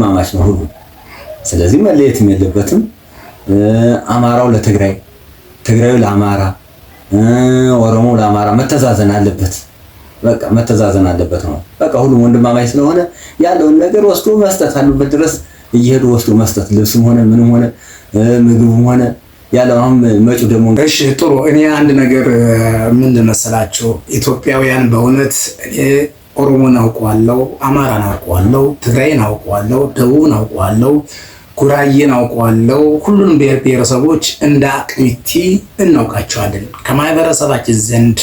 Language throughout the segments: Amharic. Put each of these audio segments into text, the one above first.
ማማች ነው ሁሉ። ስለዚህ መለየትም የለበትም። አማራው ለትግራይ፣ ትግራዩ ለአማራ፣ ኦሮሞ ለአማራ መተዛዘን አለበት። በቃ መተዛዘን አለበት ነው። በቃ ሁሉም ወንድማማች ስለሆነ ያለውን ነገር ወስዶ መስጠት አለበት ድረስ እየሄዱ ወስዶ መስጠት፣ ልብስም ሆነ ምንም ሆነ ምግብም ሆነ ያለው። አሁን መጪው ደግሞ እሺ ጥሩ። እኔ አንድ ነገር ምንድን መሰላችሁ ኢትዮጵያውያን፣ በእውነት እኔ ኦሮሞን አውቀዋለሁ፣ አማራን አውቀዋለሁ፣ ትግራይን አውቀዋለሁ፣ ደቡብን አውቀዋለሁ፣ ጉራዬን አውቀዋለሁ። ሁሉንም ብሔር ብሔረሰቦች እንደ አቅሚቲ እናውቃቸዋለን። ከማህበረሰባችን ዘንድ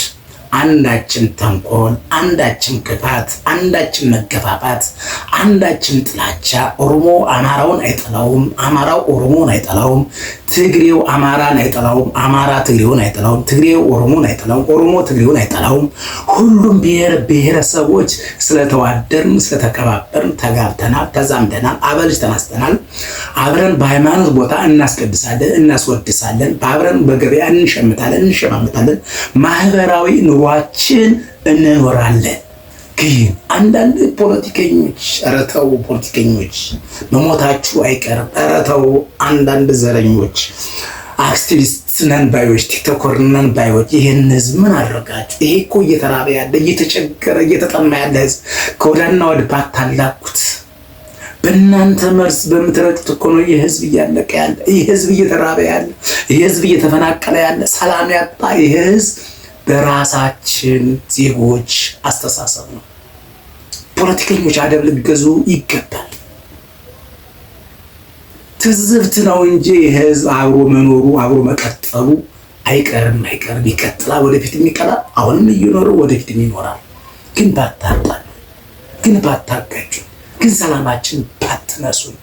አንዳችን ተንኮል፣ አንዳችን ክፋት፣ አንዳችን መገፋፋት፣ አንዳችን ጥላቻ፣ ኦሮሞ አማራውን አይጠላውም፣ አማራው ኦሮሞን አይጠላውም፣ ትግሬው አማራን አይጠላውም፣ አማራ ትግሬውን አይጠላውም፣ ትግሬው ኦሮሞን አይጠላውም፣ ኦሮሞ ትግሬውን አይጠላውም። ሁሉም ብሔር ብሔረሰቦች ስለተዋደርን ስለተከባበርን ተጋብተናል፣ ተዛምደናል፣ አበልጅ ተናስተናል። አብረን በሃይማኖት ቦታ እናስቀድሳለን፣ እናስወድሳለን፣ አብረን በገበያ እንሸምታለን፣ እንሸማምታለን፣ ማህበራዊ ኑሯችን እንኖራለን። ግን አንዳንድ ፖለቲከኞች ኧረ ተው፣ ፖለቲከኞች መሞታችሁ አይቀርም፣ ኧረ ተው። አንዳንድ ዘረኞች፣ አክቲቪስት ነን ባዮች፣ ቲክቶከር ነን ባዮች ይህን ህዝብ ምን አደረጋችሁ? ይሄ እኮ እየተራበ ያለ እየተቸገረ እየተጠማ ያለ ህዝብ ከወዳና ወደ ባታላኩት በእናንተ መርዝ በምትረጩት እኮ ነው ይህ ህዝብ እያለቀ ያለ፣ ይህ ህዝብ እየተራበ ያለ፣ ይህ ህዝብ እየተፈናቀለ ያለ፣ ሰላም ያጣ ይህ ህዝብ በራሳችን ዜጎች አስተሳሰብ ነው። ፖለቲከኞች አደብ ልገዙ ይገባል። ትዝብት ነው እንጂ ህዝብ አብሮ መኖሩ አብሮ መቀጠሉ አይቀርም ይቀጥላል። ወደፊት ይቀጥላል። አሁንም እየኖረ ወደፊት ይኖራል። ግን ባታጣሉ፣ ግን ባታጋጩ፣ ግን ሰላማችን ባትነሱን፣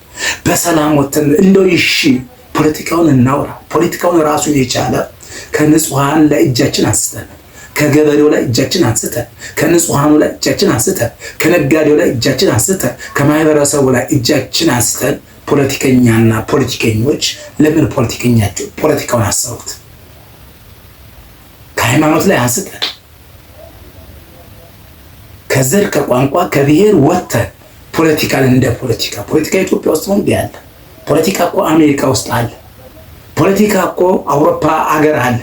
በሰላም ወተን እንደው እሺ ፖለቲካውን እናውራ። ፖለቲካውን ራሱን የቻለ ከንጹሃን ላይ እጃችን አንስተን፣ ከገበሬው ላይ እጃችን አንስተን፣ ከንጹሃኑ ላይ እጃችን አንስተን፣ ከነጋዴው ላይ እጃችን አንስተን፣ ከማህበረሰቡ ላይ እጃችን አንስተን ፖለቲከኛና ፖለቲከኞች ለምን ፖለቲካውን አሰሩት? ከሃይማኖት ላይ አንስተን፣ ከዘር ከቋንቋ ከብሔር ወጥተን ፖለቲካን እንደ ፖለቲካ ኢትዮጵያ ውስጥ ነው ያለ። ፖለቲካ እኮ አሜሪካ ውስጥ አለ። ፖለቲካ እኮ አውሮፓ ሀገር አለ።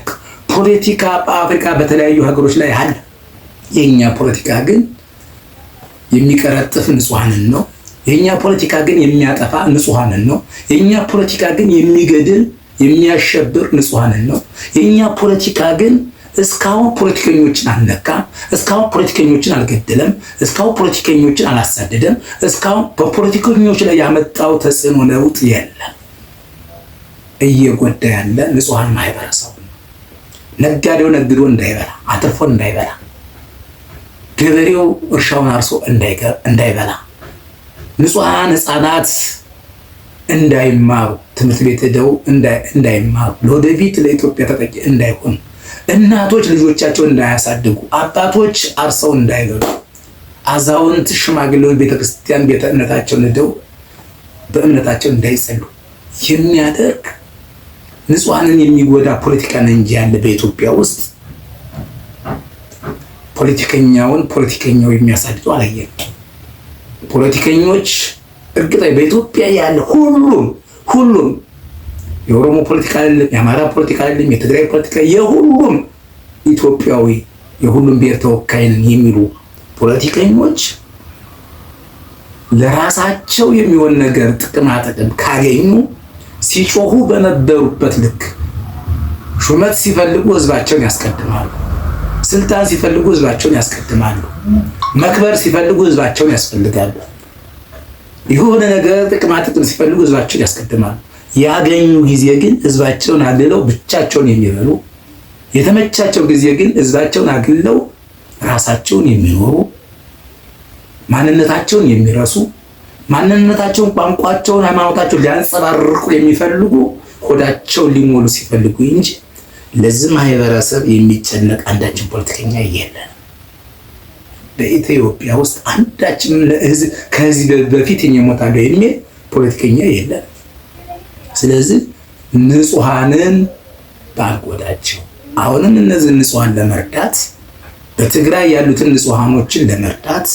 ፖለቲካ በአፍሪካ በተለያዩ ሀገሮች ላይ አለ። የኛ ፖለቲካ ግን የሚቀረጥፍ ንጹሃንን ነው። የኛ ፖለቲካ ግን የሚያጠፋ ንጹሃንን ነው። የኛ ፖለቲካ ግን የሚገድል የሚያሸብር ንጹሃንን ነው። የኛ ፖለቲካ ግን እስካሁን ፖለቲከኞችን አልነካም። እስካሁን ፖለቲከኞችን አልገደለም። እስካሁን ፖለቲከኞችን አላሳደደም። እስካሁን በፖለቲከኞች ላይ ያመጣው ተጽዕኖ ለውጥ የለም። እየጎዳ ያለ ንጹሃን ማህበረሰብ ነው። ነጋዴው ነግዶ እንዳይበላ፣ አትርፎ እንዳይበላ፣ ገበሬው እርሻውን አርሶ እንዳይበላ፣ ንጹሃን ህፃናት እንዳይማሩ፣ ትምህርት ቤት ሄደው እንዳይማሩ፣ ለወደፊት ለኢትዮጵያ ተጠቂ እንዳይሆኑ፣ እናቶች ልጆቻቸውን እንዳያሳድጉ፣ አባቶች አርሰው እንዳይበሉ፣ አዛውንት ሽማግሌዎች ቤተክርስቲያን ቤተ እምነታቸውን ሄደው በእምነታቸው እንዳይጸሉ የሚያደርግ ንጹሃንን የሚጎዳ ፖለቲካ ነው እንጂ ያለ በኢትዮጵያ ውስጥ ፖለቲከኛው የሚያሳድደው አላየንም። ፖለቲከኞች እርግጥ በኢትዮጵያ ያለ ሁሉም የኦሮሞ ፖለቲካ አይደለም፣ የአማራ ፖለቲካ አይደለም፣ የትግራይ ፖለቲካ የሁሉም ኢትዮጵያዊ የሁሉም ብሔር ተወካይ ነን የሚሉ ፖለቲከኞች ለራሳቸው የሚሆን ነገር ጥቅም ካገኙ ሲጮሁ በነበሩበት ልክ ሹመት ሲፈልጉ ህዝባቸውን ያስቀድማሉ። ስልጣን ሲፈልጉ ህዝባቸውን ያስቀድማሉ። መክበር ሲፈልጉ ህዝባቸውን ያስፈልጋሉ። የሆነ ነገር ጥቅም ሲፈልጉ ህዝባቸውን ያስቀድማሉ። ያገኙ ጊዜ ግን ህዝባቸውን አግልለው ብቻቸውን የሚበሉ፣ የተመቻቸው ጊዜ ግን ህዝባቸውን አግልለው ራሳቸውን የሚኖሩ፣ ማንነታቸውን የሚረሱ፣ ማንነታቸውን፣ ቋንቋቸውን፣ ሃይማኖታቸውን ሊያንጸባርቁ የሚፈልጉ፣ ሆዳቸውን ሊሞሉ ሲፈልጉ እንጂ ለዚህ ማህበረሰብ የሚጨነቅ አንዳችን ፖለቲከኛ የለን። በኢትዮጵያ ውስጥ አንዳችን ከዚህ በፊት እሞታለሁ የሚል ፖለቲከኛ የለን። ስለዚህ ንጹሃንን ባልጎዳቸው፣ አሁንም እነዚህ ንጹሃን ለመርዳት በትግራይ ያሉትን ንጹሃኖችን ለመርዳት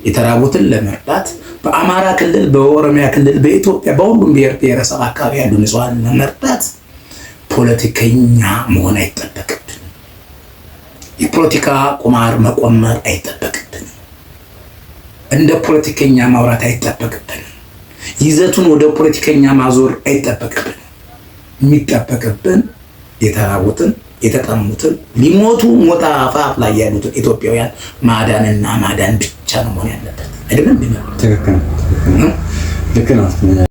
የተራቡትን ለመርዳት በአማራ ክልል፣ በኦሮሚያ ክልል፣ በኢትዮጵያ በሁሉም ብሔር ብሔረሰብ አካባቢ ያሉ ንጹሃን ለመርዳት ፖለቲከኛ መሆን አይጠበቅብን። የፖለቲካ ቁማር መቆመር አይጠበቅብን። እንደ ፖለቲከኛ ማውራት አይጠበቅብን። ይዘቱን ወደ ፖለቲከኛ ማዞር አይጠበቅብን። የሚጠበቅብን የተራቡትን የተጠሙትን ሊሞቱ ሞት አፋፍ ላይ ያሉትን ኢትዮጵያውያን ማዳንና ማዳን ብቻ ነው መሆን ያለበት። አይደለም? ትክክል ነው። ልክ ነው።